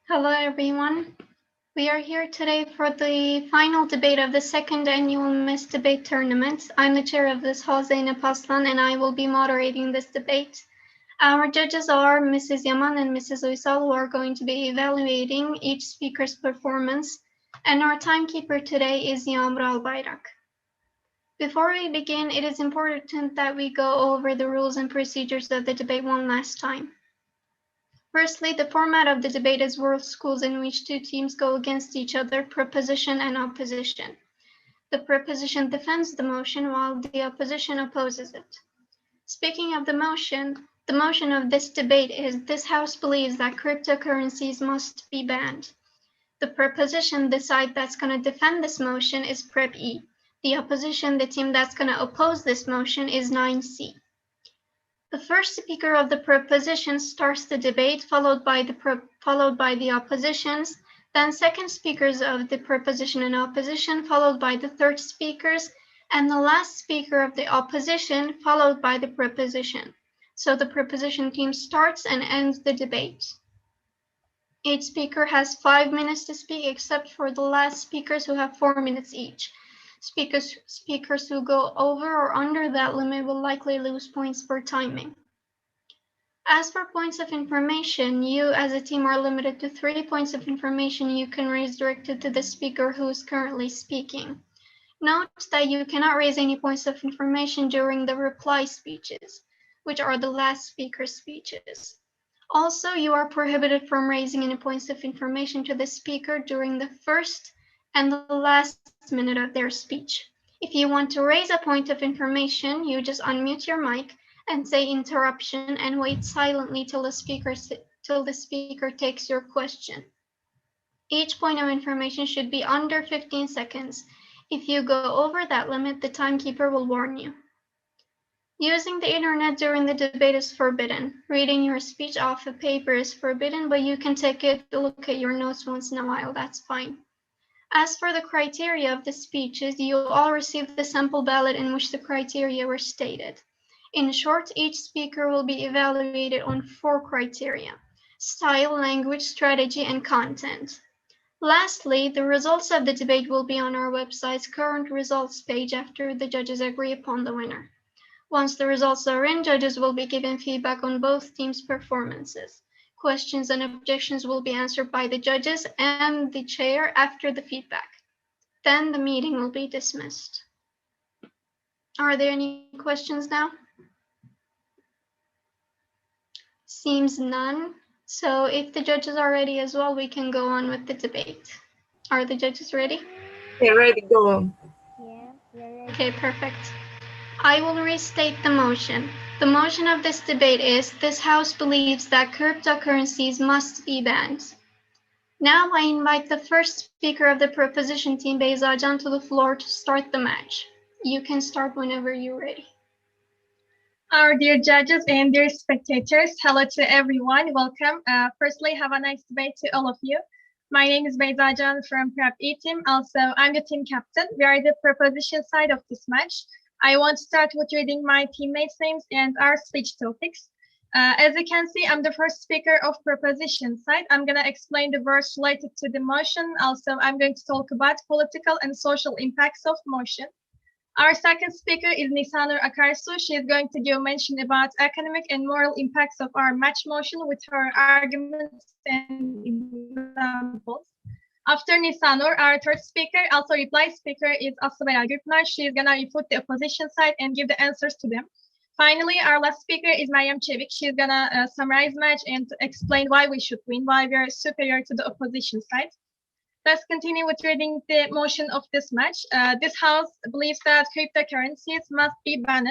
Hello, everyone. We are here today for the final debate of the second annual Miss Debate Tournament. I'm the chair of this hall, Zeynep Aslan, and I will be moderating this debate. Our judges are Mrs. Yaman and Mrs. Uysal, who are going to be evaluating each speaker's performance, and our timekeeper today is Yağmur Albayrak. Before we begin, it is important that we go over the rules and procedures of the debate one last time. Firstly, the format of the debate is world schools in which two teams go against each other, proposition and opposition. The proposition defends the motion while the opposition opposes it. Speaking of the motion of this debate is this House believes that cryptocurrencies must be banned. The proposition, the side that's going to defend this motion, is Prep E. The opposition, the team that's going to oppose this motion, is 9C. The first speaker of the proposition starts the debate, followed by the oppositions, then second speakers of the proposition and opposition, followed by the third speakers, and the last speaker of the opposition, followed by the proposition. So the proposition team starts and ends the debate. Each speaker has 5 minutes to speak, except for the last speakers who have 4 minutes each. Speakers who go over or under that limit will likely lose points for timing. As for points of information, you as a team are limited to 3 points of information you can raise directed to the speaker who is currently speaking. Note that you cannot raise any points of information during the reply speeches, which are the last speaker's speeches. Also, you are prohibited from raising any points of information to the speaker during the first and the last minute of their speech. If you want to raise a point of information, you just unmute your mic and say interruption and wait silently till the speaker takes your question. Each point of information should be under 15 seconds. If you go over that limit, the timekeeper will warn you. Using the internet during the debate is forbidden. Reading your speech off a paper is forbidden, but you can take a look at your notes once in a while, that's fine. As for the criteria of the speeches, you all received the sample ballot in which the criteria were stated. In short, each speaker will be evaluated on 4 criteria: style, language, strategy, and content. Lastly, the results of the debate will be on our website's current results page after the judges agree upon the winner. Once the results are in, judges will be given feedback on both teams' performances. Questions and objections will be answered by the judges and the chair after the feedback. Then the meeting will be dismissed. Are there any questions now? Seems none. So if the judges are ready as well, we can go on with the debate. Are the judges ready? They're ready, go on. Yeah, we're ready. Okay, perfect. I will restate the motion. The motion of this debate is this House believes that cryptocurrencies must be banned. Now I invite the first speaker of the proposition team, Beyza Can, to the floor to start the match. You can start whenever you're ready. Our dear judges and dear spectators, hello to everyone. Welcome. Firstly, have a nice debate to all of you. My name is Beyza Can from Prep E team. Also, I'm the team captain. We are the proposition side of this match. I want to start with reading my teammates' names and our speech topics. As you can see, I'm the first speaker of proposition side. I'm going to explain the words related to the motion. Also, I'm going to talk about political and social impacts of motion. Our second speaker is Nisanur Akarsu. She is going to give mention about economic and moral impacts of our match motion with her arguments and examples. After Nisanur, our third speaker, also reply speaker, is Aslıbera Gürpınar. She is going to refute the opposition side and give the answers to them. Finally, our last speaker is Meryem Çevik. She is going to summarize match and explain why we should win, why we are superior to the opposition side. Let's continue with reading the motion of this match. This House believes that cryptocurrencies must be banned.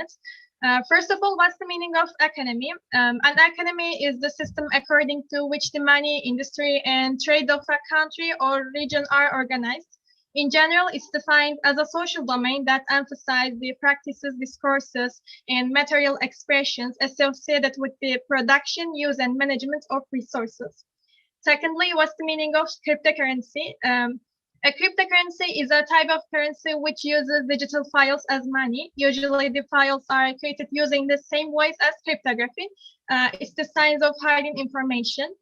First of all, what's the meaning of economy? An economy is the system according to which the money, industry, and trade of a country or region are organized. In general, it's defined as a social domain that emphasizes the practices, discourses, and material expressions associated with the production, use, and management of resources. Secondly, what's the meaning of cryptocurrency? A cryptocurrency is a type of currency which uses digital files as money. Usually the files are created using the same ways as cryptography. It's the science of hiding information.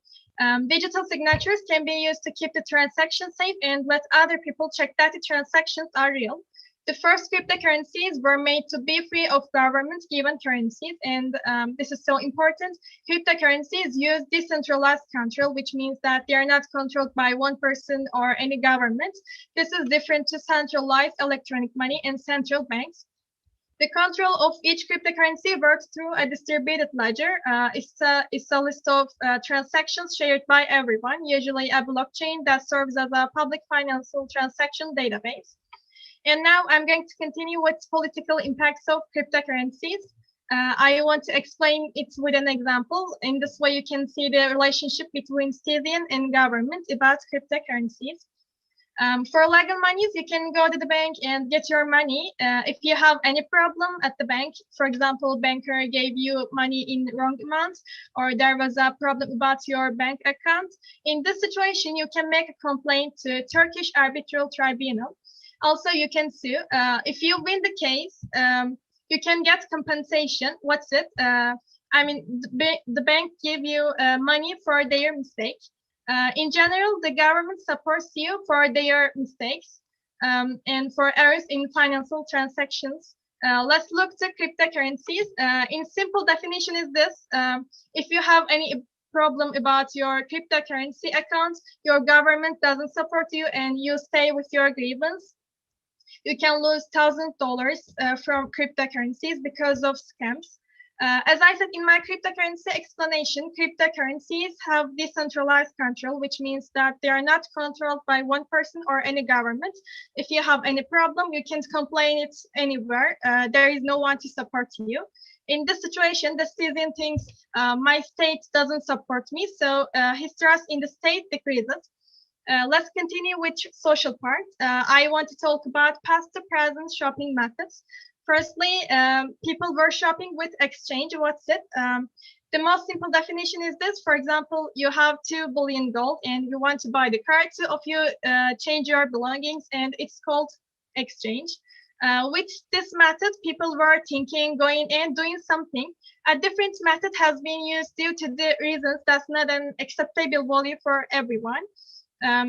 Digital signatures can be used to keep the transaction safe and let other people check that the transactions are real. The first cryptocurrencies were made to be free of government-given currencies, and this is so important. Cryptocurrencies use decentralized control, which means that they are not controlled by one person or any government. This is different to centralized electronic money and central banks. The control of each cryptocurrency works through a distributed ledger. It's a list of transactions shared by everyone, usually a blockchain that serves as a public financial transaction database. And now I'm going to continue with political impacts of cryptocurrencies. I want to explain it with an example. In this way, you can see the relationship between citizen and government about cryptocurrencies. For legal monies, you can go to the bank and get your money. If you have any problem at the bank, for example, banker gave you money in wrong amount, or there was a problem about your bank account, in this situation, you can make a complaint to Turkish Arbitral Tribunal. Also, you can sue. If you win the case, you can get compensation. What's it? I mean, the bank give you money for their mistake. In general, the government supports you for their mistakes and for errors in financial transactions. Let's look to cryptocurrencies. In simple definition is this. If you have any problem about your cryptocurrency account, your government doesn't support you and you stay with your grievance, you can lose $1,000 from cryptocurrencies because of scams. As I said in my cryptocurrency explanation, cryptocurrencies have decentralized control, which means that they are not controlled by one person or any government. If you have any problem, you can complain it anywhere. There is no one to support you. In this situation, the citizen thinks my state doesn't support me, so his trust in the state decreases. Let's continue with social part. I want to talk about past to present shopping methods. Firstly, people were shopping with exchange. What's it? The most simple definition is this. For example, you have 2 billion gold and you want to buy the car. Two of you change your belongings and it's called exchange. With this method, people were thinking, going and doing something. A different method has been used due to the reasons that's not an acceptable value for everyone.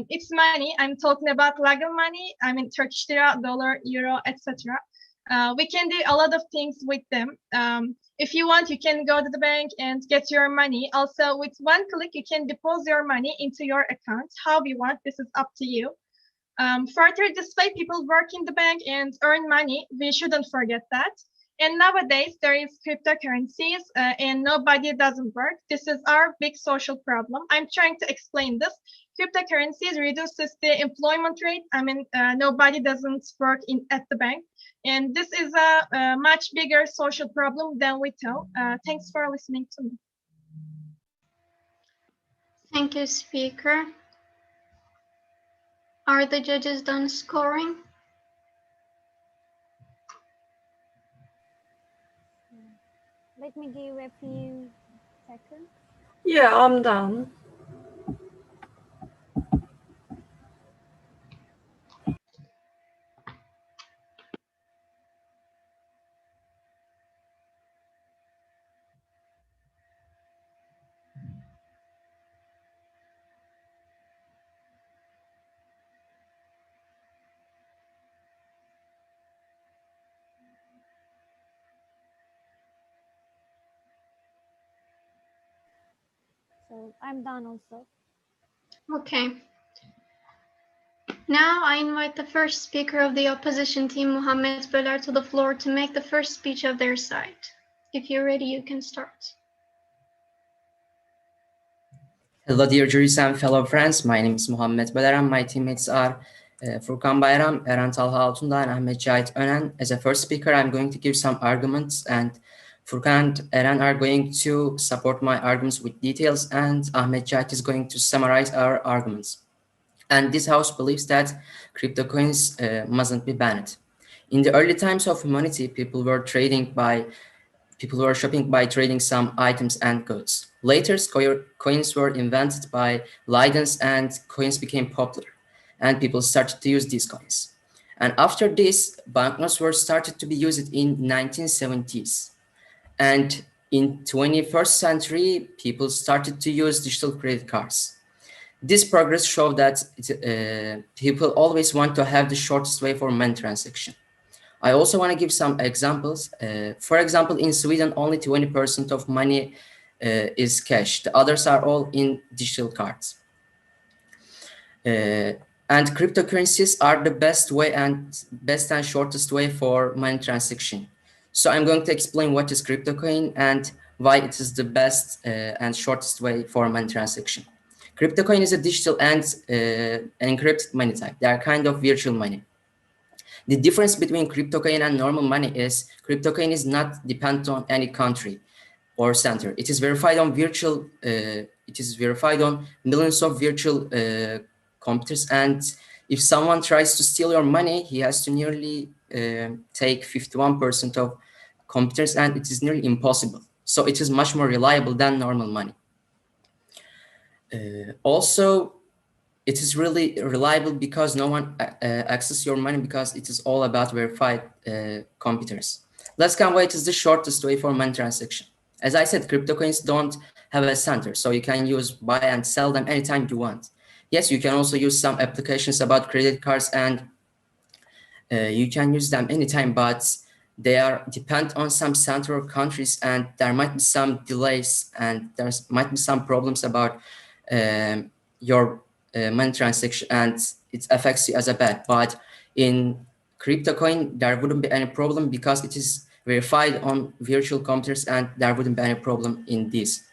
It's money. I'm talking about legal money. I mean Turkish lira, dollar, euro, etc. We can do a lot of things with them. If you want, you can go to the bank and get your money. Also, with one click, you can deposit your money into your account. How you want, this is up to you. Further this way, people work in the bank and earn money. We shouldn't forget that. And nowadays, there is cryptocurrencies and nobody doesn't work. This is our big social problem. I'm trying to explain this. Cryptocurrencies reduces the employment rate. I mean, nobody doesn't work at the bank. And this is a much bigger social problem than we thought. Thanks for listening to me. Thank you, speaker. Are the judges done scoring? Let me give a few seconds. Yeah, I'm done. So I'm done also. Okay. Now I invite the first speaker of the opposition team, Muhammed Böler, to the floor to make the first speech of their side. If you're ready, you can start. Hello, dear juries and fellow friends. My name is Muhammed Böler and my teammates are Furkan Bayram, Eren Talha Altundağ, and Ahmet Cahit Önen. As a first speaker, I'm going to give some arguments, and Furkan and Eren are going to support my arguments with details, and Ahmet Cahit is going to summarize our arguments. And this house believes that crypto coins mustn't be banned. In the early times of humanity, people were shopping by trading some items and goods. Later, coins were invented by Leidens and coins became popular, and people started to use these coins. And after this, banknotes were started to be used in 1970s. And in 21st century, people started to use digital credit cards. This progress showed that people always want to have the shortest way for money transaction. I also want to give some examples. For example, in Sweden, only 20% of money is cash. The others are all in digital cards. And cryptocurrencies are the best and shortest way for money transaction. So I'm going to explain what is CryptoCoin and why it is the best and shortest way for money transaction. CryptoCoin is a digital and encrypted money type. They are kind of virtual money. The difference between CryptoCoin and normal money is CryptoCoin is not dependent on any country or center. It is verified on millions of virtual computers, and if someone tries to steal your money, he has to nearly take 51% of computers, and it is nearly impossible. So it is much more reliable than normal money. Also, it is really reliable because no one accesses your money because it is all about verified computers. Let's come what is the shortest way for money transaction. As I said, cryptocurrencies don't have a center, so you can buy and sell them anytime you want. Yes, you can also use some applications about credit cards, and you can use them anytime, but they are dependent on some central countries, and there might be some delays, and there might be some problems about your money transaction, and it affects you as a bad. But in CryptoCoin, there wouldn't be any problem because it is verified on virtual computers, and there wouldn't be any problem in this.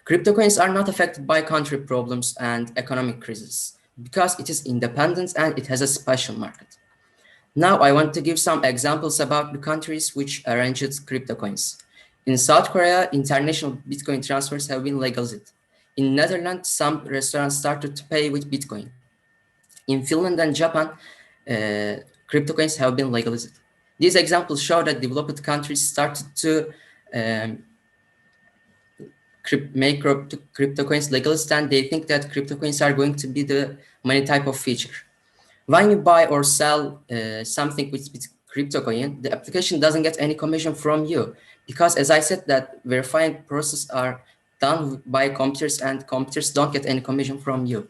CryptoCoins are not affected by country problems and economic crises because it is independent and it has a special market. Now I want to give some examples about the countries which arranged CryptoCoins. In South Korea, international Bitcoin transfers have been legalized. In Netherlands, some restaurants started to pay with Bitcoin. In Finland and Japan, CryptoCoins have been legalized. These examples show that developed countries started to make CryptoCoins legalist, and they think that CryptoCoins are going to be the money type of feature. When you buy or sell something with CryptoCoin, the application doesn't get any commission from you because, as I said, that verifying process are done by computers, and computers don't get any commission from you.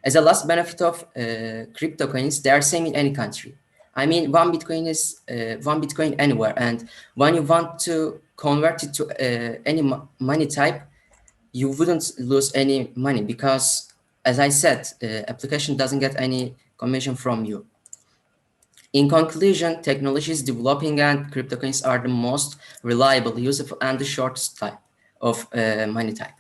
As a last benefit of CryptoCoins, they are same in any country. I mean, one Bitcoin is one Bitcoin anywhere, and when you want to convert it to any money type, you wouldn't lose any money because, as I said, the application doesn't get any commission from you. In conclusion, technology is developing, and CryptoCoins are the most reliable, useful, and the shortest type of money type.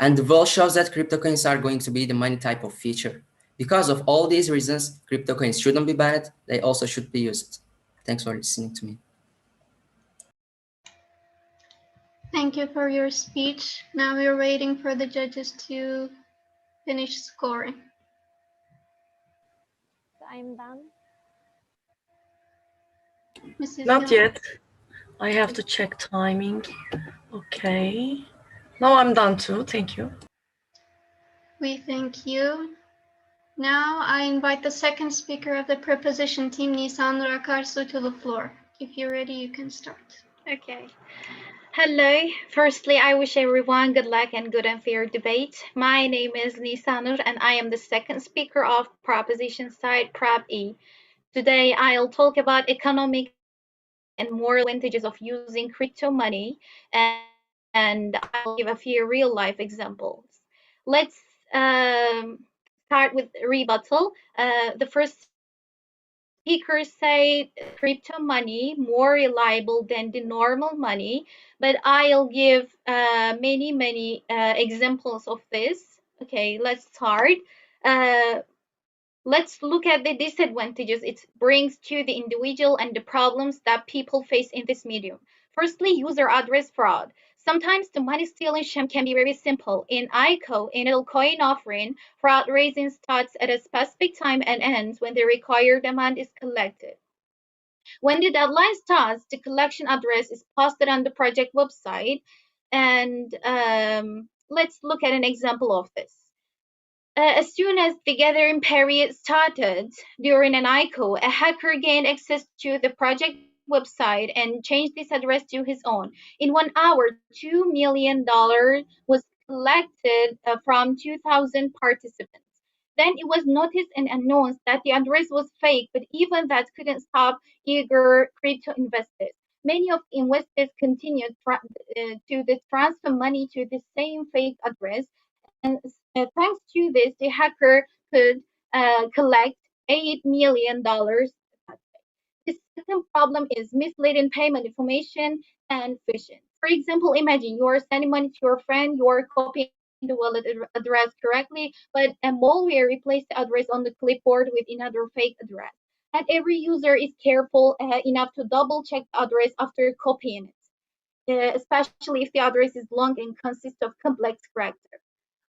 And the world shows that CryptoCoins are going to be the money type of feature. Because of all these reasons, CryptoCoins shouldn't be banned. They also should be used. Thanks for listening to me. Thank you for your speech. Now we're waiting for the judges to finish scoring. So I'm done. Mrs. Not Young. yet. I have to check timing. Okay. Now I'm done too. Thank you. We thank you. Now I invite the second speaker of the preposition team, Nisanur Akarsu, to the floor. If you're ready, you can start. Okay. Hello. Firstly, I wish everyone good luck and good and fair debate. My name is Nisanur, and I am the second speaker of proposition side Prop E. Today, I'll talk about economic and moral advantages of using crypto money, and I'll give a few real life examples. Let's start with rebuttal. The first speakers say crypto money more reliable than the normal money, but I'll give many examples of this. Okay, let's start. Let's look at the disadvantages it brings to the individual and the problems that people face in this medium. Firstly, user address fraud. Sometimes the money stealing scheme can be very simple. In ICO, in a coin offering, fraud raising starts at a specific time and ends when the required amount is collected. When the deadline starts, the collection address is posted on the project website. And let's look at an example of this. As soon as the gathering period started during an ICO, a hacker gained access to the project website and changed this address to his own. In 1 hour, $2 million was collected from 2,000 participants. Then it was noticed and announced that the address was fake, but even that couldn't stop eager crypto investors. Many of the investors continued to transfer money to the same fake address, and thanks to this, the hacker could collect $8 million. The second problem is misleading payment information and phishing. For example, imagine you are sending money to your friend, you are copying the wallet address correctly, but a malware replaced the address on the clipboard with another fake address. And every user is careful enough to double check the address after copying it, especially if the address is long and consists of complex characters.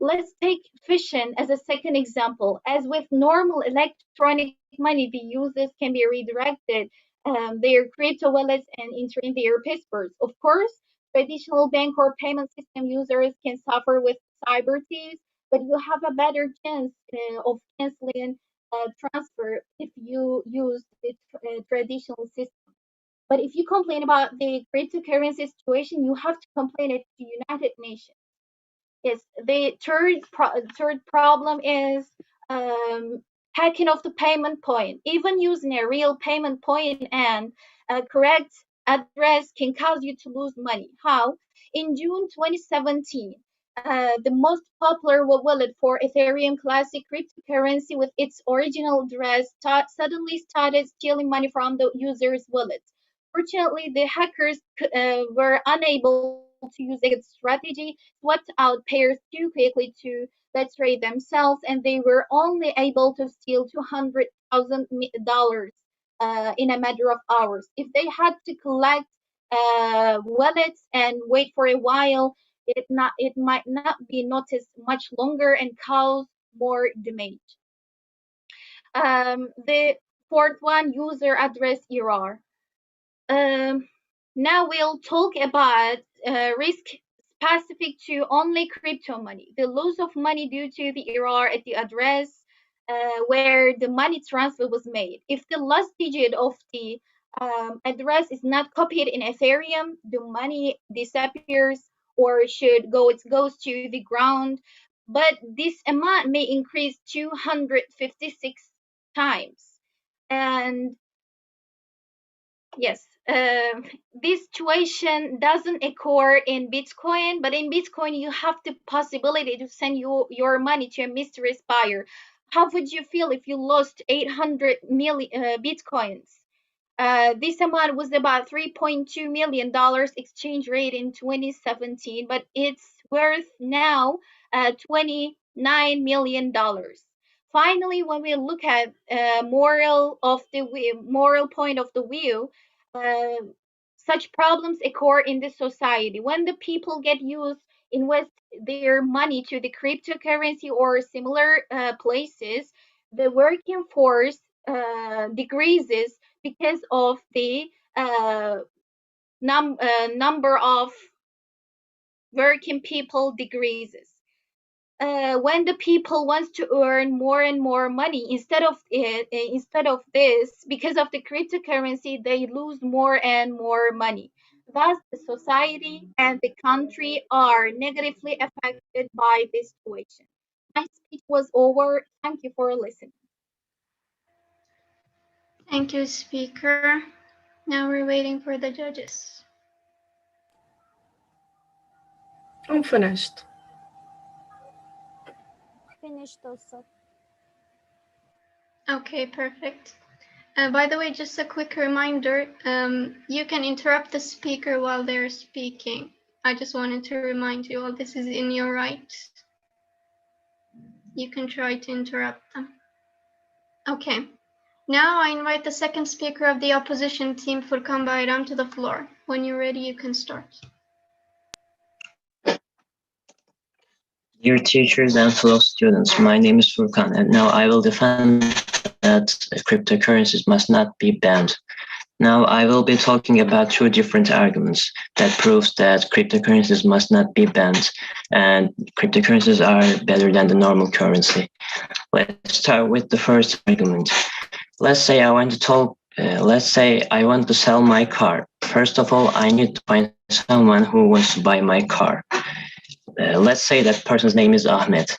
Let's take phishing as a second example. As with normal electronic money, the users can be redirected their crypto wallets and entering their passwords. Of course, traditional bank or payment system users can suffer with cyber thieves, but you have a better chance of canceling transfer if you use the traditional system. But if you complain about the cryptocurrency situation, you have to complain it to United Nations. Yes, the third problem is hacking of the payment point. Even using a real payment point and a correct address can cause you to lose money. How? In June 2017, the most popular wallet for Ethereum Classic cryptocurrency with its original address suddenly started stealing money from the user's wallets. Fortunately, the hackers were unable to use a good strategy, swept out pairs too quickly to betray themselves, and they were only able to steal $200,000 in a matter of hours. If they had to collect wallets and wait for a while, it might not be noticed much longer and cause more damage. The fourth one, user address error. Now we'll talk about risk specific to only crypto money. The loss of money due to the error at the address where the money transfer was made. If the last digit of the address is not copied in Ethereum, the money disappears or it goes to the ground. But this amount may increase 256 times. And yes, this situation doesn't occur in Bitcoin, but in Bitcoin you have the possibility to send your money to a mysterious buyer. How would you feel if you lost 800 million Bitcoins? This amount was about $3.2 million exchange rate in 2017, but it's worth now $29 million. Finally, when we look at moral point of the view, such problems occur in the society when the people invest their money to the cryptocurrency or similar places. The working force decreases because of the number of working people decreases. When the people wants to earn more and more money instead of this, because of the cryptocurrency, they lose more and more money. Thus, the society and the country are negatively affected by this situation. My speech was over. Thank you for listening. Thank you, speaker. Now we're waiting for the judges. I'm finished. Finished also. Okay, perfect. By the way, just a quick reminder, you can interrupt the speaker while they're speaking. I just wanted to remind you all, this is in your rights. You can try to interrupt them. Okay, now I invite the second speaker of the opposition team, Furkan Bayram, to the floor. When you're ready, you can start. Dear teachers and fellow students, my name is Furkan, and now I will defend that cryptocurrencies must not be banned. Now I will be talking about two different arguments that proves that cryptocurrencies must not be banned and cryptocurrencies are better than the normal currency. Let's start with the first argument. Let's say I want to talk Let's say I want to sell my car. First of all, I need to find someone who wants to buy my car. Let's say that person's name is Ahmed.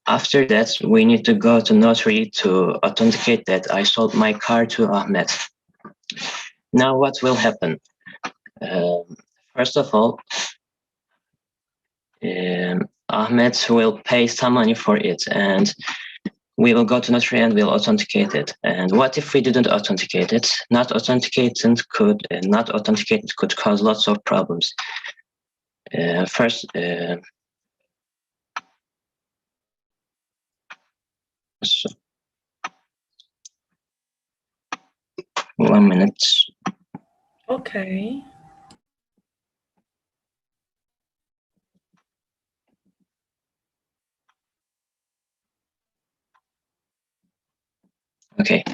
After that, we need to go to notary to authenticate that I sold my car to Ahmed. Now, what will happen? First of all, Ahmed will pay some money for it, and we will go to notary and we'll authenticate it. And what if we didn't authenticate it? Not authenticated could cause lots of problems. First, so 1 minute. Okay. Okay,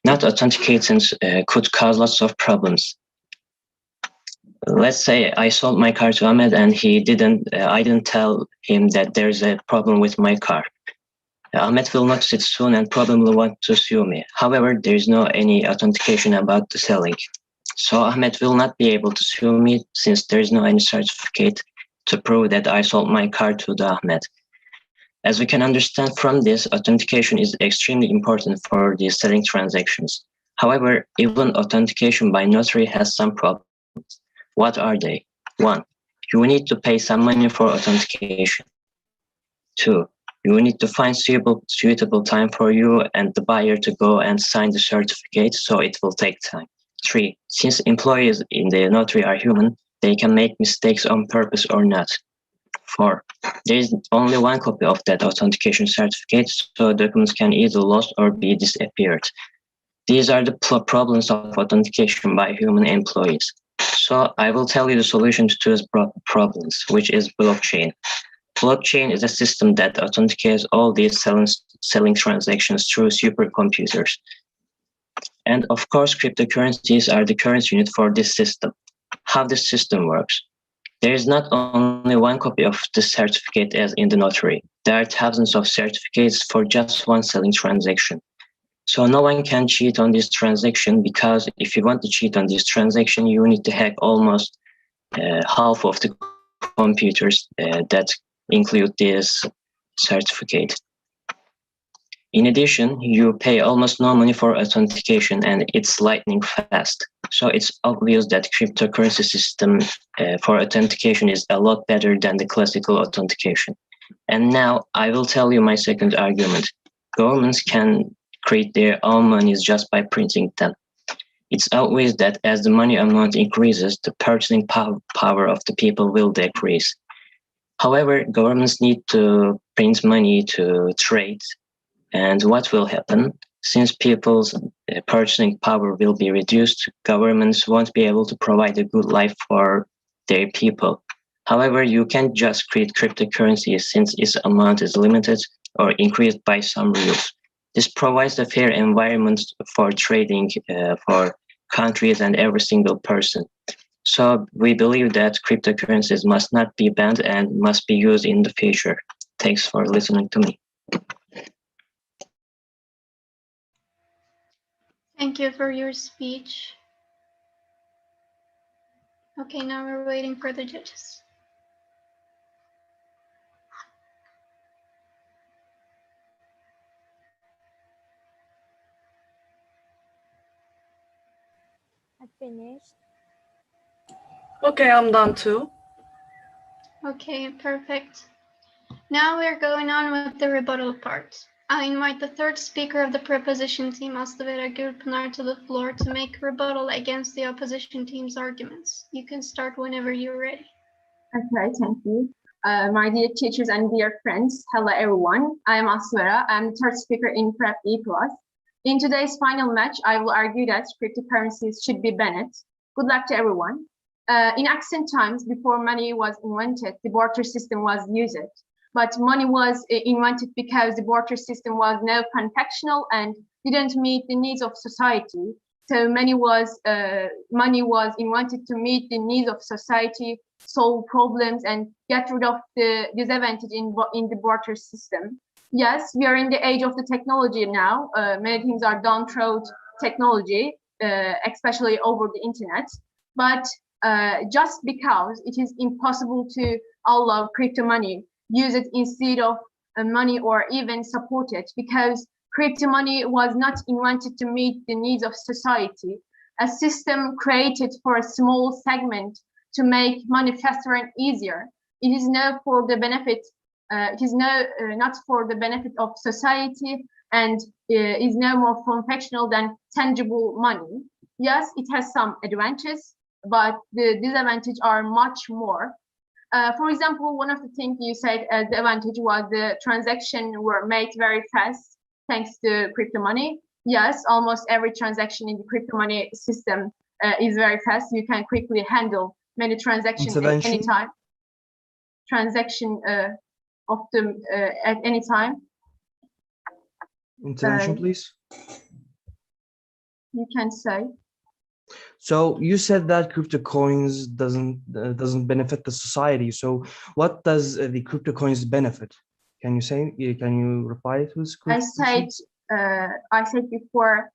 not authenticating could cause lots of problems. Let's say I sold my car to Ahmed and I didn't tell him that there's a problem with my car. Ahmed will notice it soon and probably will want to sue me. However, there is no any authentication about the selling. So Ahmed will not be able to sue me since there is no any certificate to prove that I sold my car to the Ahmed. As we can understand from this, authentication is extremely important for the selling transactions. However, even authentication by notary has some problems. What are they? 1. You need to pay some money for authentication. 2. You need to find suitable time for you and the buyer to go and sign the certificate, so it will take time. 3. Since employees in the notary are human, they can make mistakes on purpose or not. 4. There is only one copy of that authentication certificate, so documents can either lost or be disappeared. These are the problems of authentication by human employees. So I will tell you the solution to those problems, which is blockchain. Blockchain is a system that authenticates all these selling transactions through supercomputers. And of course, cryptocurrencies are the currency unit for this system. How this system works? There is not only one copy of the certificate as in the notary. There are thousands of certificates for just one selling transaction. So no one can cheat on this transaction, because if you want to cheat on this transaction, you need to hack almost half of the computers that include this certificate. In addition, you pay almost no money for authentication and it's lightning fast. So it's obvious that cryptocurrency system for authentication is a lot better than the classical authentication. And now I will tell you my second argument. Governments can create their own monies just by printing them. It's obvious that as the money amount increases, the purchasing power of the people will decrease. However, governments need to print money to trade. And what will happen? Since people's purchasing power will be reduced, governments won't be able to provide a good life for their people. However, you can't just create cryptocurrencies since its amount is limited or increased by some rules. This provides a fair environment for trading for countries and every single person. So we believe that cryptocurrencies must not be banned and must be used in the future. Thanks for listening to me. Thank you for your speech. Okay, now we're waiting for the judges. I finished. Okay, I'm done too. Okay, perfect. Now we're going on with the rebuttal part. I invite the third speaker of the proposition team, Aslıvera Gülpınar, to the floor to make a rebuttal against the opposition team's arguments. You can start whenever you're ready. Okay, thank you. My dear teachers and dear friends, hello everyone. I am Aslıvera. I'm the third speaker in Prep E+. In today's final match, I will argue that cryptocurrencies should be banned. Good luck to everyone. In ancient times, before money was invented, the barter system was used. But money was invented because the barter system was now transactional and didn't meet the needs of society. So money was invented to meet the needs of society, solve problems, and get rid of the disadvantage in the barter system. Yes, we are in the age of the technology now. Many things are done through technology. especially over the internet. But just because it is impossible to allow crypto money, use it instead of money or even support it, because crypto money was not invented to meet the needs of society. A system created for a small segment to make money faster and easier. It is not for the benefit. Not for the benefit of society, and is no more functional than tangible money. Yes, it has some advantages, but the disadvantages are much more. For example, one of the things you said as the advantage was the transaction were made very fast thanks to crypto money. Yes, almost every transaction in the crypto money system is very fast. You can quickly handle many transactions at any Intervention? time. Transaction of them at any time. Intervention, please. You can say. So you said that crypto coins doesn't benefit the society. So what does the crypto coins benefit? Can you say? Can you reply to this question? I said before,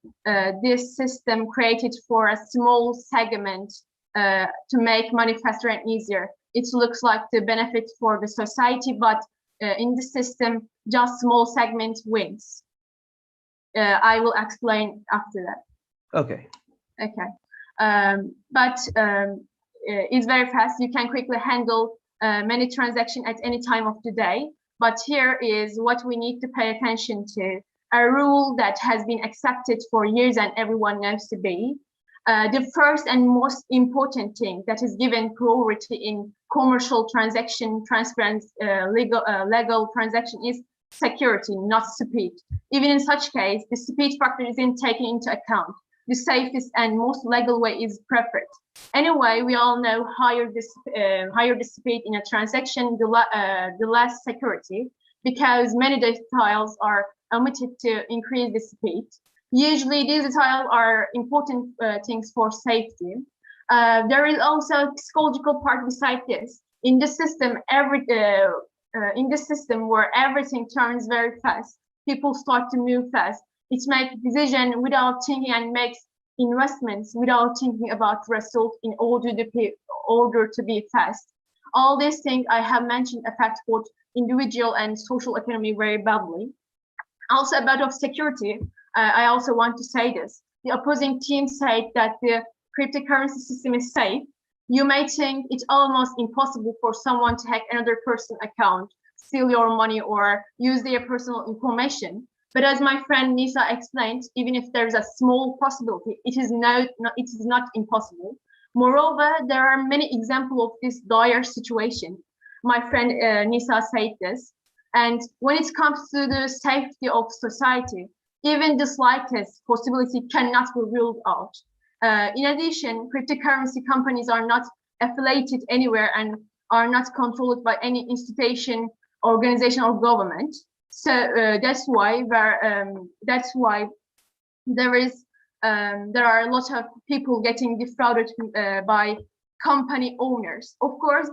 this system created for a small segment to make money faster and easier. It looks like the benefit for the society, but in the system, just small segment wins. I will explain after that. Okay. Okay. It's very fast. You can quickly handle many transactions at any time of the day. But here is what we need to pay attention to. A rule that has been accepted for years and everyone knows to be. The first and most important thing that is given priority in commercial transaction, transparent, legal transaction is security, not speed. Even in such case, the speed factor isn't taken into account. The safest and most legal way is preferred. Anyway, we all know higher the speed in a transaction, the less security, because many details are omitted to increase the speed. Usually, these details are important things for safety. There is also a psychological part beside this. In this system, where everything turns very fast, people start to move fast. It makes decisions without thinking and makes investments without thinking about result in order to be fast. All these things I have mentioned affect both individual and social economy very badly. Also about of security, I also want to say this. The opposing team said that the cryptocurrency system is safe. You may think it's almost impossible for someone to hack another person's account, steal your money, or use their personal information. But as my friend Nisa explained, even if there's a small possibility, it is not impossible. Moreover, there are many examples of this dire situation. My friend Nisa said this. And when it comes to the safety of society, even the slightest possibility cannot be ruled out. In addition, cryptocurrency companies are not affiliated anywhere and are not controlled by any institution, organization, or government. So that's why there are a lot of people getting defrauded by company owners. Of course,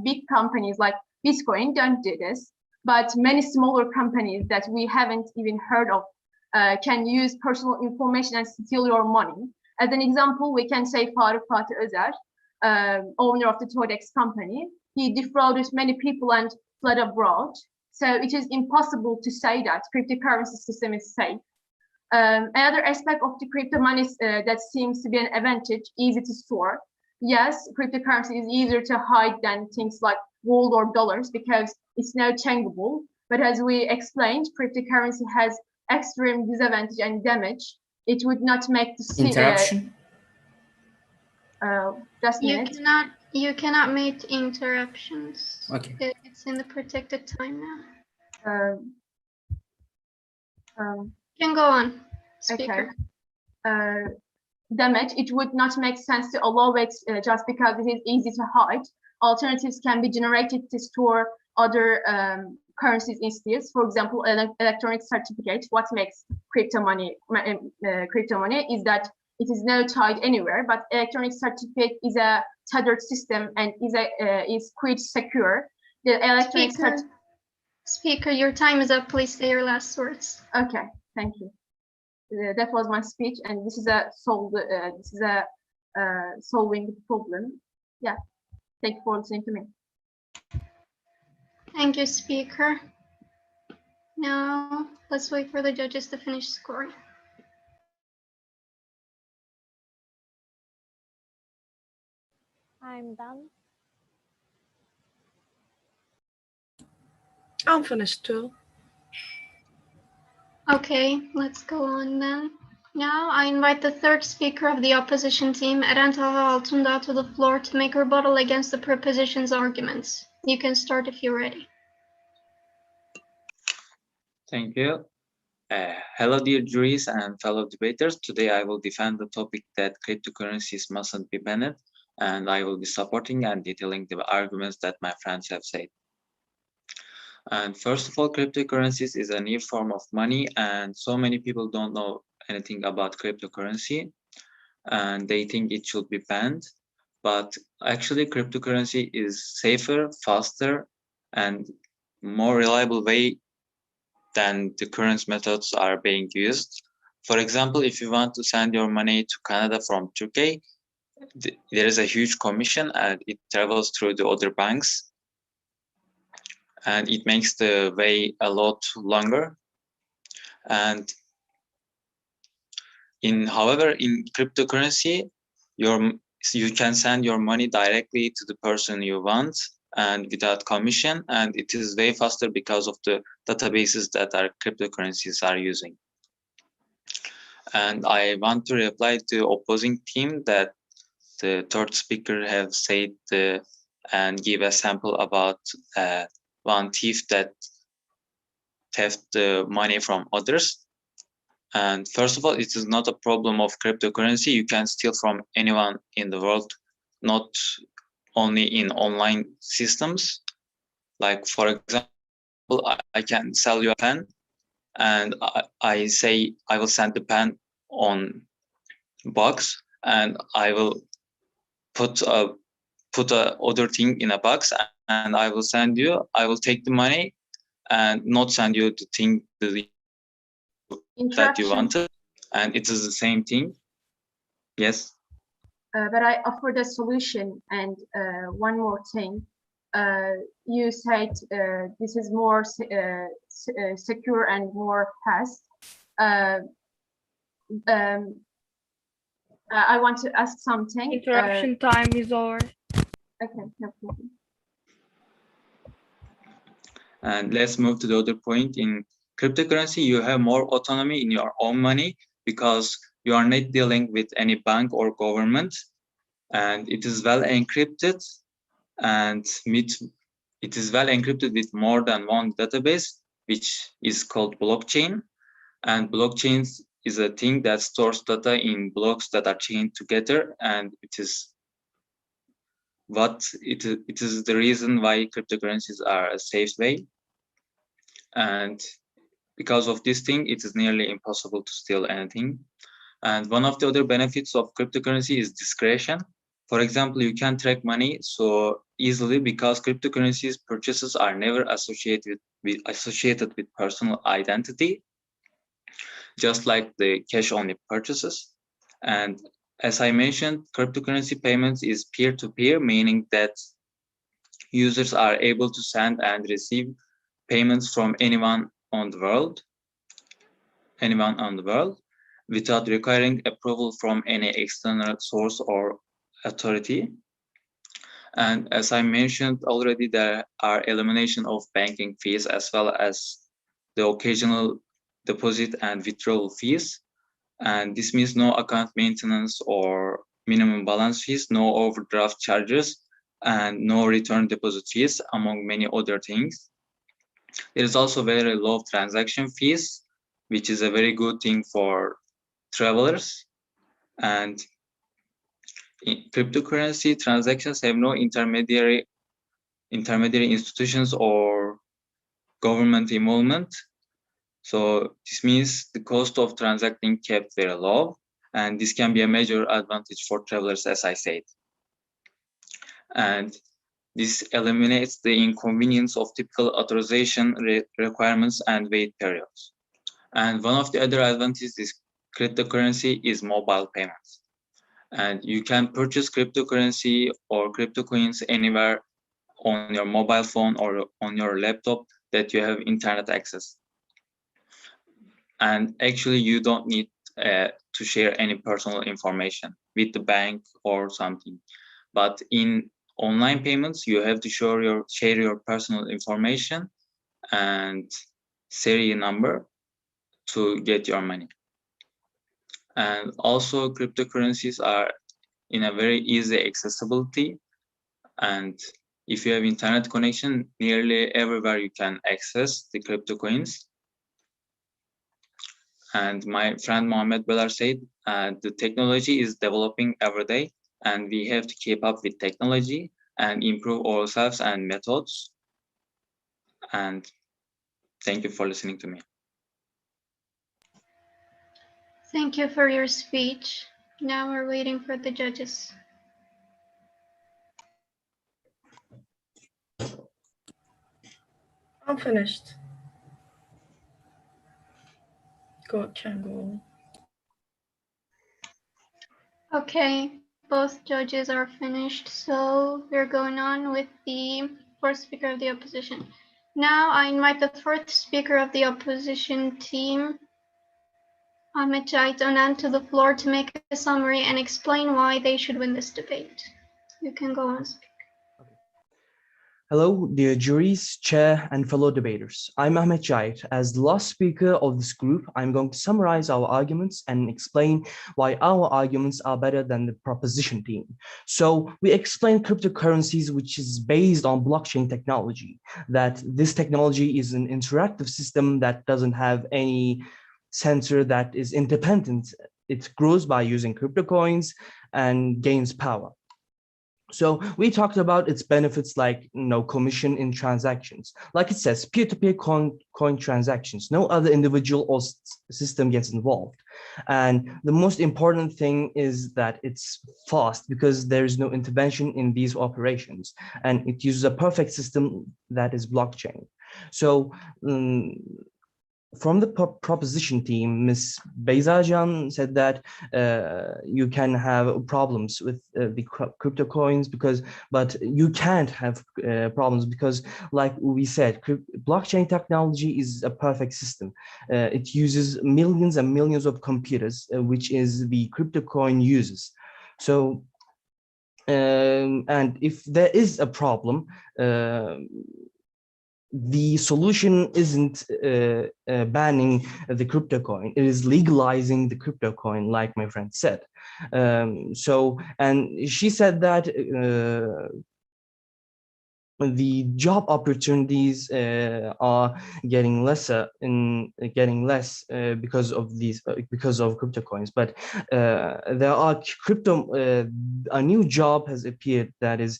big companies like Bitcoin don't do this, but many smaller companies that we haven't even heard of can use personal information and steal your money. As an example, we can say Faruk Fatih Özer, owner of the Todex company. He defrauded many people and fled abroad. So it is impossible to say that cryptocurrency system is safe. Another aspect of the crypto money that seems to be an advantage, easy to store. Yes, cryptocurrency is easier to hide than things like gold or dollars because it's not changeable. But as we explained, cryptocurrency has extreme disadvantage and damage. It would not make the Interruption. Just a minute. You cannot make interruptions. Okay. It's in the protected time now. You can go on, speaker. Okay. Damage, it would not make sense to allow it just because it is easy to hide. Alternatives can be generated to store other currencies instead. For example, electronic certificate. What makes crypto money is that it is not tied anywhere, but electronic certificate is a tethered system and is quite secure. The electronic Speaker, your time is up. Please say your last words. Okay, thank you. that was my speech, and this is a solving the problem. Yeah, thank you for listening to me. Thank you, speaker. Now, let's wait for the judges to finish scoring. I'm done. I'm finished too. Okay, let's go on then. Now, I invite the third speaker of the opposition team, Eren Talha Altundağ, to the floor to make a rebuttal against the proposition's arguments. You can start if you're ready. Thank you. Hello, dear juries and fellow debaters. Today I will defend the topic that cryptocurrencies mustn't be banned, and I will be supporting and detailing the arguments that my friends have said. And first of all, cryptocurrencies is a new form of money, and so many people don't know anything about cryptocurrency, and they think it should be banned. But actually, cryptocurrency is safer, faster, and more reliable way than the current methods are being used. For example, if you want to send your money to Canada from Turkey, there is a huge commission and it travels through the other banks, and it makes the way a lot longer. And however, in cryptocurrency, you can send your money directly to the person you want and without commission, and it is way faster because of the databases that our cryptocurrencies are using. And I want to reply to opposing team that the third speaker have said and give a sample about one thief that theft the money from others. And first of all, it is not a problem of cryptocurrency. You can steal from anyone in the world, not only in online systems. Like, for example, I can sell you a pen, and I say I will send the pen on box, and I will put a other thing in a box, and I will send you. I will take the money and not send you the thing that you wanted, and it is the same thing. Yes. But I offered a solution, and one more thing. You said this is more secure and more fast. I want to ask something. Interruption time is over. Okay, no problem. And let's move to the other point. In cryptocurrency, you have more autonomy in your own money because you are not dealing with any bank or government, and it is well encrypted, and it is well encrypted with more than one database, which is called blockchain. And blockchains is a thing that stores data in blocks that are chained together, and it is the reason why cryptocurrencies are a safe way. And because of this thing, it is nearly impossible to steal anything. And one of the other benefits of cryptocurrency is discretion. For example, you can track money so easily because cryptocurrencies purchases are never associated with personal identity, just like the cash-only purchases. And as I mentioned, cryptocurrency payments is peer-to-peer, meaning that users are able to send and receive payments from anyone on the world, without requiring approval from any external source or authority. And as I mentioned already, there are elimination of banking fees as well as the occasional deposit and withdrawal fees. And this means no account maintenance or minimum balance fees, no overdraft charges, and no return deposit fees, among many other things. There is also very low transaction fees, which is a very good thing for travelers. And in cryptocurrency transactions have no intermediary institutions or government involvement. So this means the cost of transacting kept very low, and this can be a major advantage for travelers, as I said. And this eliminates the inconvenience of typical authorization requirements and wait periods. And one of the other advantages cryptocurrency is mobile payments. And you can purchase cryptocurrency or crypto coins anywhere on your mobile phone or on your laptop that you have internet access. And actually, you don't need to share any personal information with the bank or something. But in online payments, you have to share your personal information and serial number to get your money. And also, cryptocurrencies are in a very easy accessibility. And if you have internet connection, nearly everywhere you can access the crypto coins. And my friend Mohammed Belar said, the technology is developing every day, and we have to keep up with technology and improve ourselves and methods. And thank you for listening to me. Thank you for your speech. Now we're waiting for the judges. I'm finished. Can go. Okay, both judges are finished, so we're going on with the fourth speaker of the opposition. Now I invite the fourth speaker of the opposition team, Ahmet Cahit Önen, to the floor to make a summary and explain why they should win this debate. You can go on speak. Hello, dear juries, chair, and fellow debaters. I'm Ahmet Cahit. As the last speaker of this group, I'm going to summarize our arguments and explain why our arguments are better than the proposition team. So we explain cryptocurrencies, which is based on blockchain technology, that this technology is an interactive system that doesn't have any censor, that is independent. It grows by using crypto coins and gains power. So we talked about its benefits, like commission in transactions. Like it says, peer-to-peer coin transactions. No other individual or system gets involved. And the most important thing is that it's fast, because there is no intervention in these operations. And it uses a perfect system that is blockchain. So from the proposition team, Ms. Beyzajan said that you can have problems with the crypto coins but you can't have problems because, like we said, blockchain technology is a perfect system. It uses millions and millions of computers, which is the crypto coin uses. So, and if there is a problem, the solution isn't banning the crypto coin, it is legalizing the crypto coin, like my friend said. And she said that the job opportunities are getting less because of crypto coins, but there are a new job has appeared, that is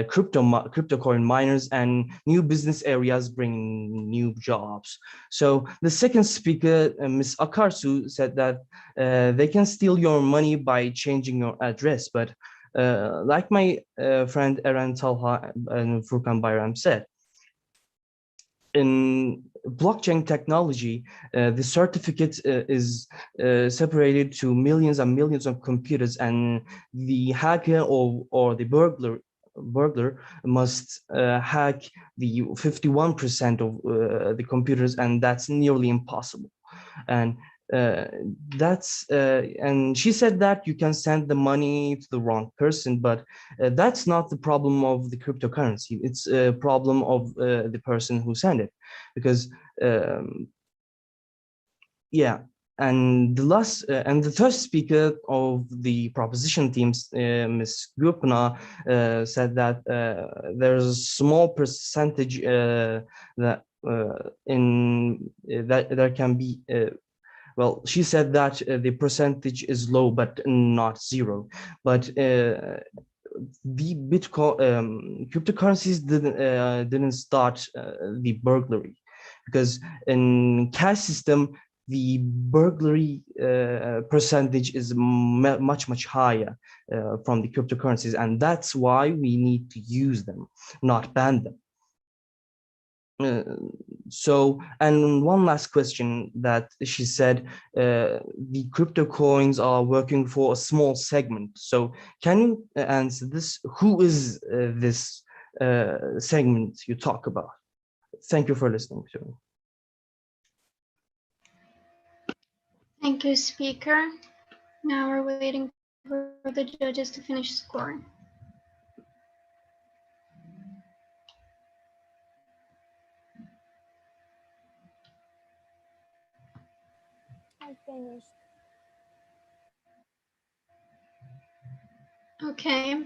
crypto coin miners, and new business areas bring new jobs. So the second speaker, Ms. Akarsu, said that they can steal your money by changing your address, but like my friend Eren Talha and Furkan Bayram said, in blockchain technology, the certificate is separated to millions and millions of computers, and the hacker or the burglar must hack the 51% of the computers, and that's nearly impossible. And and she said that you can send the money to the wrong person, but that's not the problem of the cryptocurrency. It's a problem of the person who sent it, because yeah. And the third speaker of the proposition teams, Ms. Gupna, said that there's a small percentage that there can be. Well, she said that the percentage is low, but not zero. But the Bitcoin cryptocurrencies didn't start the burglary, because in cash system the burglary percentage is much higher from the cryptocurrencies, and that's why we need to use them, not ban them. So, and one last question that she said, the crypto coins are working for a small segment. So can you answer this? Who is this segment you talk about? Thank you for listening to me. Thank you, speaker. Now we're waiting for the judges to finish scoring. I finished. Okay.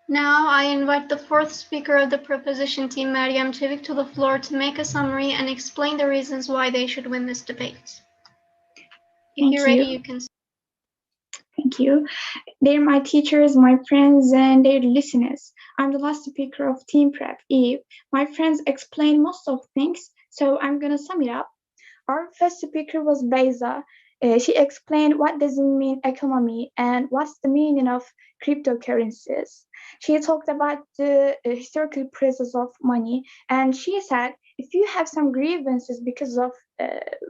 Now I invite the fourth speaker of the proposition team, Mariam Çevik, to the floor to make a summary and explain the reasons why they should win this debate. If you're ready, you can. Thank you. They're my teachers, my friends, and their listeners. I'm the last speaker of Team Prep E. My friends explained most of things, so I'm gonna sum it up. Our first speaker was Beyza. She explained what does it mean economy and what's the meaning of cryptocurrencies. She talked about the historical prices of money, and she said if you have some grievances because of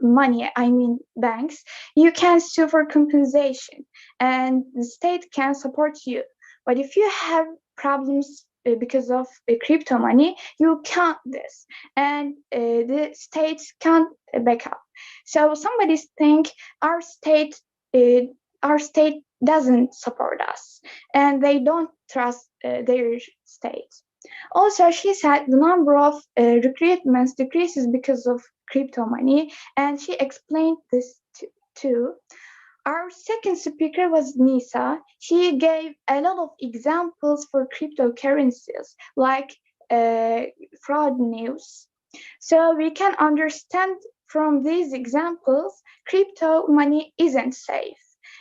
money, I mean banks, you can sue for compensation and the state can support you. But if you have problems because of crypto money, you can't this, and the states can't back up. So somebody think our state doesn't support us, and they don't trust their state. Also, she said the number of recruitments decreases because of crypto money, and she explained this too. Our second speaker was Nisa. She gave a lot of examples for cryptocurrencies, like fraud news. So we can understand from these examples, crypto money isn't safe.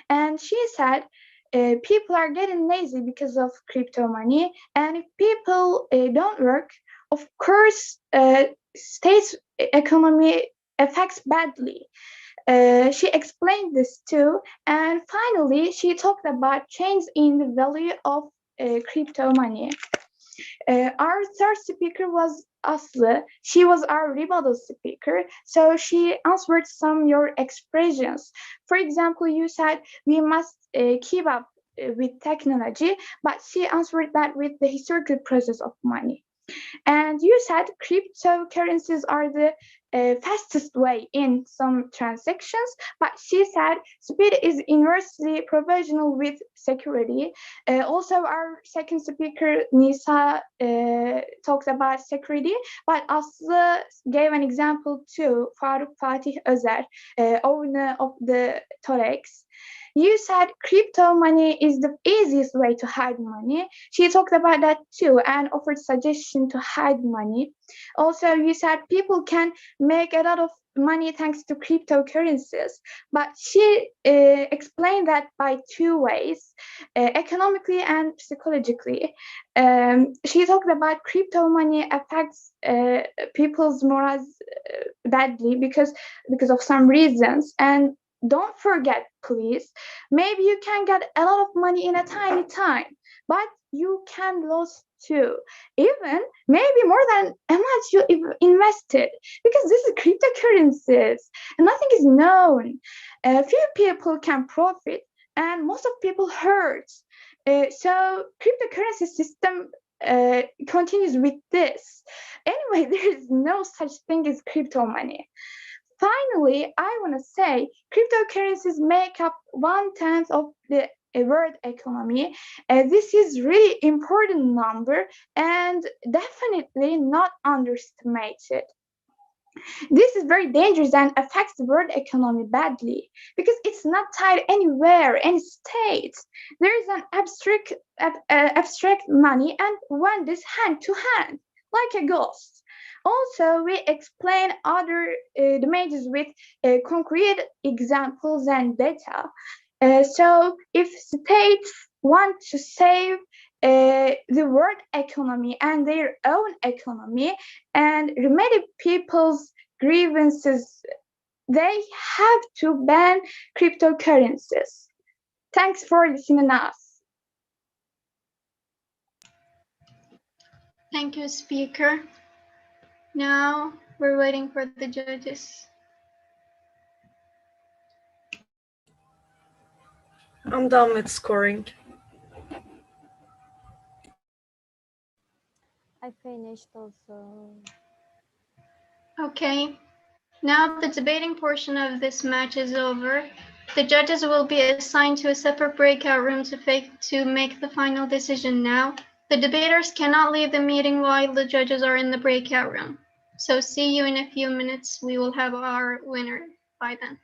And she said, people are getting lazy because of crypto money. And if people don't work, of course, state's economy affects badly. She explained this too. And finally, she talked about change in the value of crypto money. Our third speaker was Aslı. She was our rebuttal speaker. So she answered some of your expressions. For example, you said we must keep up with technology, but she answered that with the historical process of money. And you said cryptocurrencies are the fastest way in some transactions, but she said speed is inversely proportional with security. Also, our second speaker, Nisa, talked about security, but Aslı gave an example too, Faruk Fatih Özer, owner of the Torex. You said crypto money is the easiest way to hide money. She talked about that too and offered suggestion to hide money. Also, you said people can make a lot of money thanks to cryptocurrencies, but she explained that by two ways, economically and psychologically. She talked about crypto money affects people's morals badly because of some reasons. And don't forget, please, maybe you can get a lot of money in a tiny time, but you can lose too, even maybe more than how much you invested, because this is cryptocurrencies and nothing is known. Few people can profit and most of people hurt. So cryptocurrency system continues with this. Anyway, there is no such thing as crypto money. Finally, I want to say cryptocurrencies make up 1/10 of the world economy. This is really important number and definitely not underestimated. This is very dangerous and affects the world economy badly because it's not tied anywhere, any state. There is an abstract money and one is hand to hand, like a ghost. Also, we explain other damages with concrete examples and data. So if states want to save the world economy and their own economy and remedy people's grievances, they have to ban cryptocurrencies. Thanks for listening to us. Thank you, speaker. Now we're waiting for the judges. I'm done with scoring. I finished also. Okay, now the debating portion of this match is over. The judges will be assigned to a separate breakout room to make the final decision now. The debaters cannot leave the meeting while the judges are in the breakout room. So see you in a few minutes. We will have our winner by then.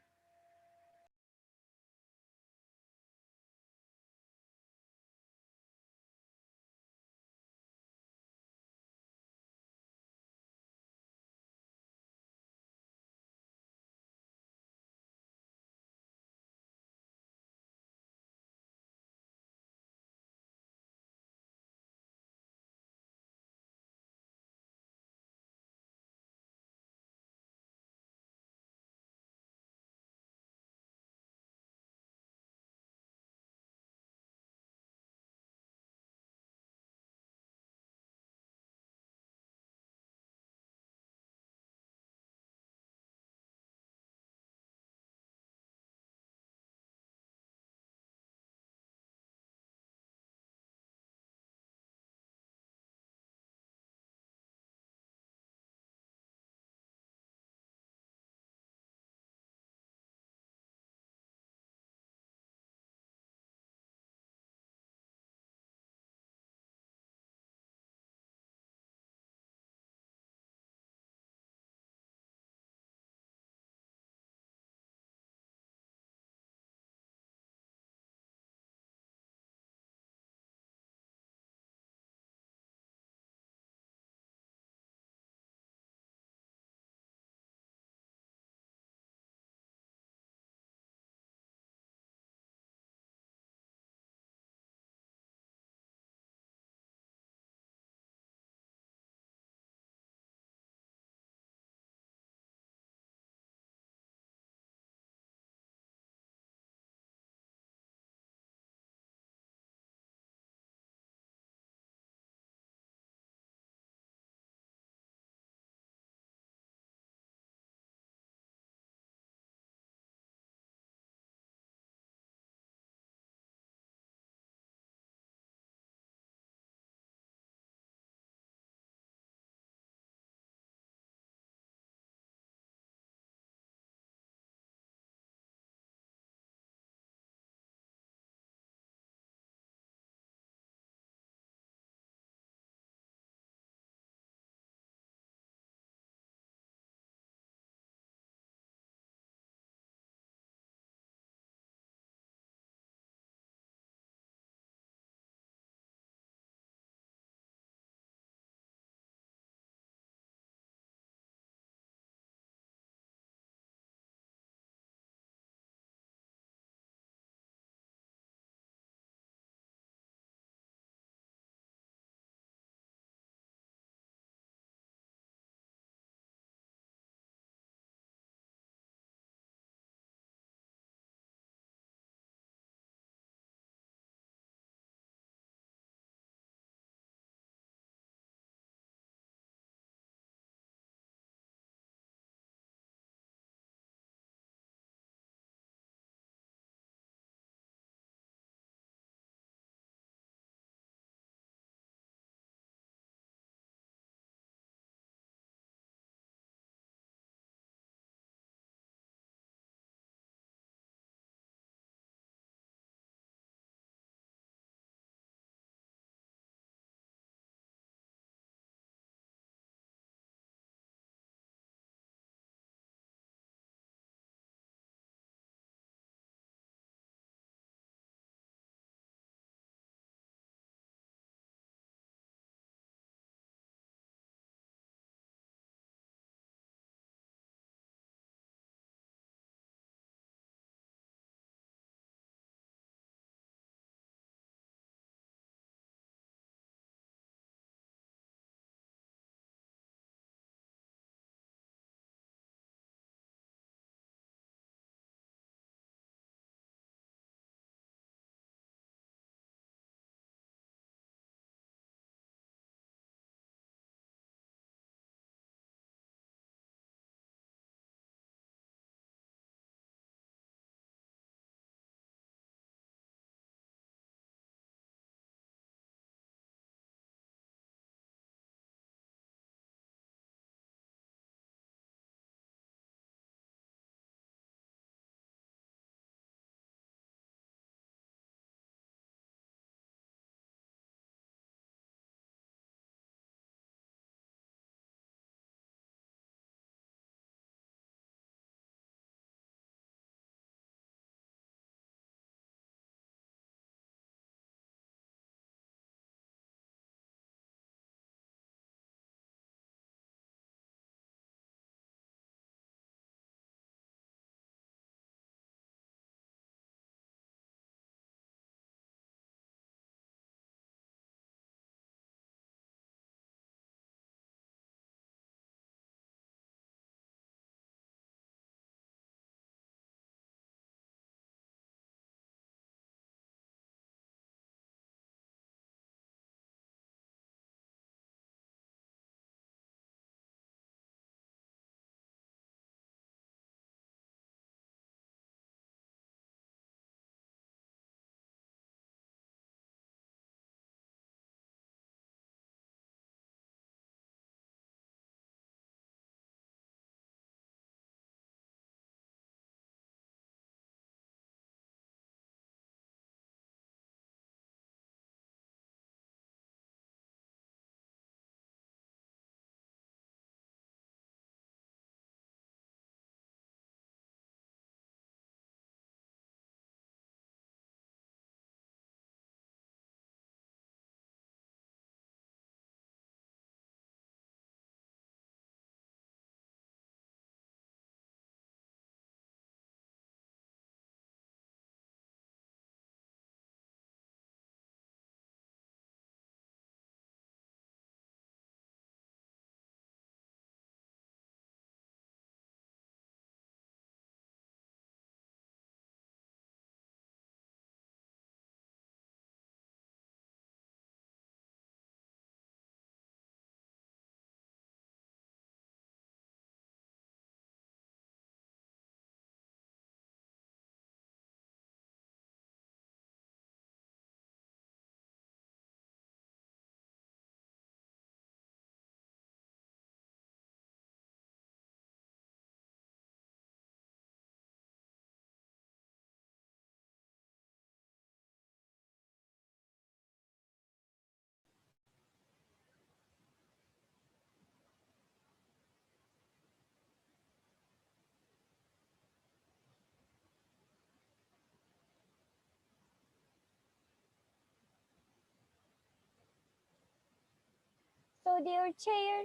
Hello, dear chair.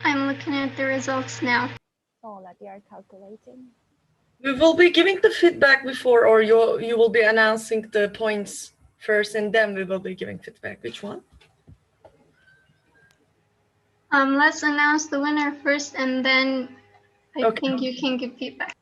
I'm looking at the results now. Oh, that they are calculating. We will be giving the feedback before, or you will be announcing the points first, and then we will be giving feedback. Which one? Let's announce the winner first, and then I think you can give feedback.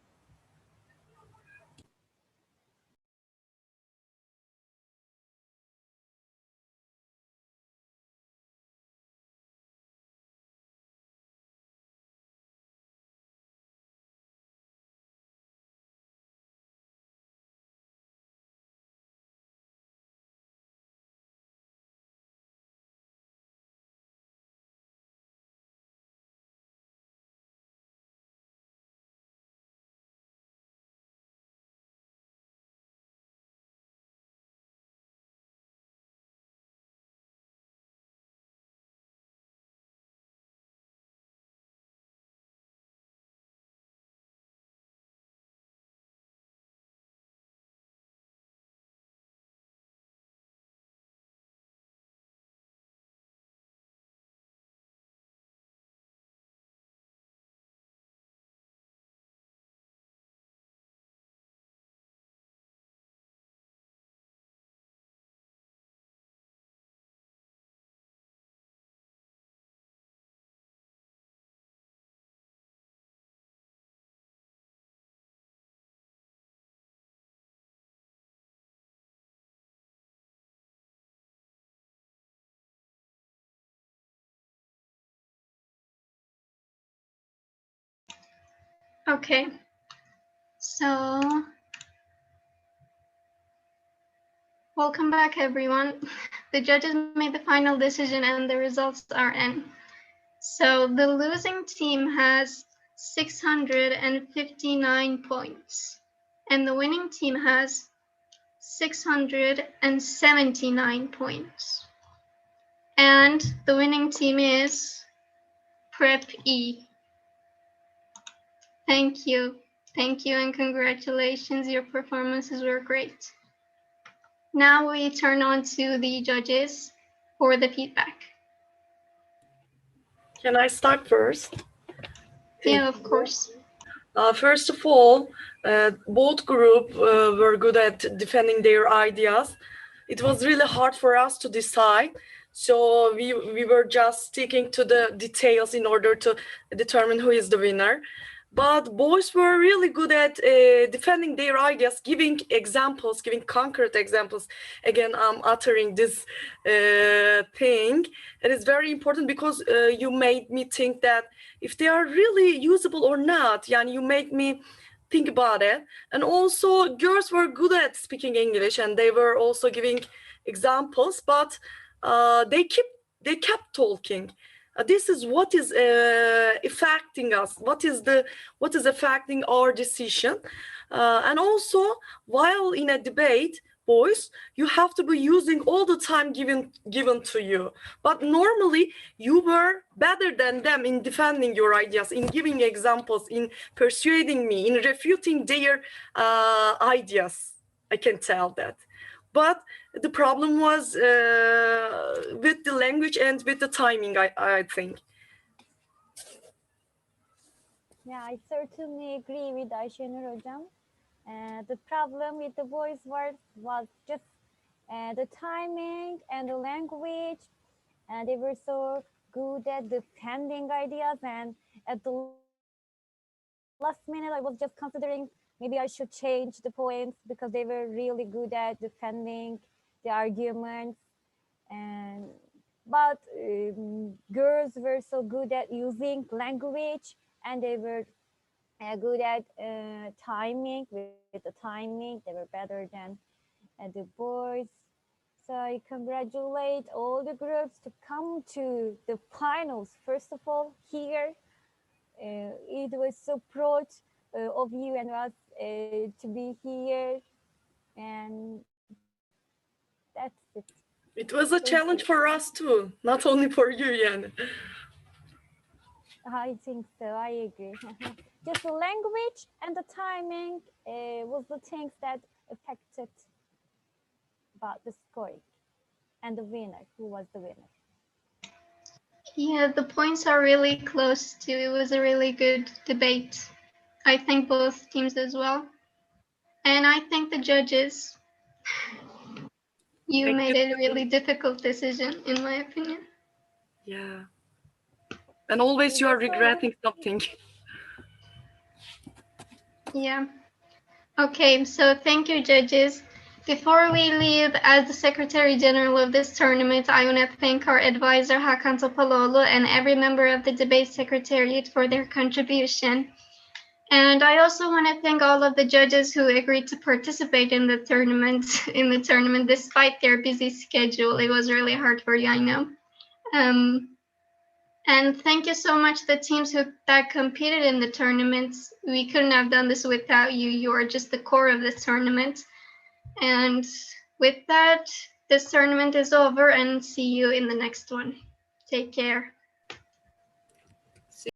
Okay, so welcome back, everyone. The judges made the final decision and the results are in. So the losing team has 659 points, and the winning team has 679 points. And the winning team is Prep E. Thank you. Thank you and congratulations. Your performances were great. Now we turn on to the judges for the feedback. Can I start first? Yeah, of course. First of all, both groups were good at defending their ideas. It was really hard for us to decide. So we were just sticking to the details in order to determine who is the winner. But boys were really good at defending their ideas, giving examples, giving concrete examples. Again, I'm uttering this thing. It is very important because you made me think that if they are really usable or not, yani you made me think about it. And also girls were good at speaking English and they were also giving examples, but they kept talking. This is what is affecting us. What is affecting our decision? And also, while in a debate, boys, you have to be using all the time given to you. But normally, you were better than them in defending your ideas, in giving examples, in persuading me, in refuting their ideas. I can tell that. But the problem was with the language and with the timing, I think. Yeah, I certainly agree with Ayşenur Hocam. The problem with the boys was just the timing and the language. And they were so good at defending ideas. And at the last minute, I was just considering maybe I should change the points because they were really good at defending the arguments. But girls were so good at using language, and they were good at timing. With the timing, they were better than the boys. So I congratulate all the groups to come to the finals. First of all, here, it was so proud of you and us to be here, and that's it. It was a challenge for us too, not only for you, yani. I think so. I agree. Just the language and the timing was the things that affected about the scoring. and the winner. Who was the winner? Yeah, the points are really close too. It was a really good debate. I thank both teams as well. And I thank the judges. You Thank made you. a really difficult decision, in my opinion. Yeah. And always you are regretting something. Yeah. Okay, so thank you, judges. Before we leave, as the Secretary General of this tournament, I want to thank our advisor, Hakan Topaloğlu, and every member of the debate secretariat for their contribution. And I also want to thank all of the judges who agreed to participate in the tournament, despite their busy schedule. It was really hard for you, I know. And thank you so much the teams that competed in the tournaments. We couldn't have done this without you. You are just the core of this tournament. And with that, this tournament is over, and see you in the next one. Take care.